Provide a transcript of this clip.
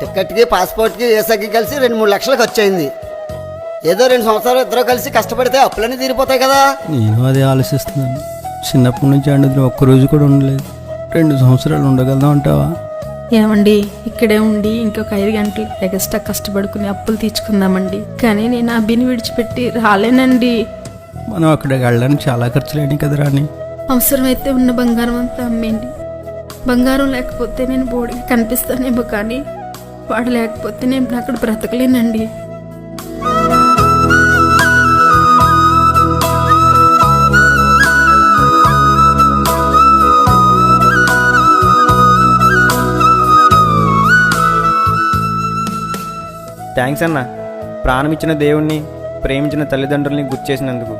టికెట్కి పాస్పోర్ట్కి ఏసీకి కలిసి 2-3 లక్షలు ఖర్చు అయింది. ఏదో 2 సంవత్సరాలు ఇద్దరు కలిసి కష్టపడితే అప్పులన్నీ తీరిపోతాయి కదా. నేను అదే ఆలోచిస్తున్నాను. చిన్నప్పటి నుంచి అండి ఒక్కరోజు కూడా ఉండలేదు. 2 సంవత్సరాలు ఉండగలదాం అంటావా? ఏమండి, ఇక్కడే ఉండి ఇంకొక 5 గంటలు ఎక్స్ట్రా కష్టపడుకుని అప్పులు తీర్చుకుందామండి. కానీ నేను అభిని విడిచిపెట్టి రాలేనండి. మనం అక్కడికి వెళ్ళడానికి చాలా ఖర్చులేని కదా రాని. అవసరమైతే ఉన్న బంగారం అంతా అమ్మేయండి. బంగారం లేకపోతే నేను బోడిగా కనిపిస్తానేమో, కానీ వాడు లేకపోతే నేను అక్కడ బ్రతకలేనండి. థ్యాంక్స్ అన్న. ప్రాణం ఇచ్చిన దేవుణ్ణి, ప్రేమించిన తల్లిదండ్రుల్ని గుర్తు చేసినందుకు.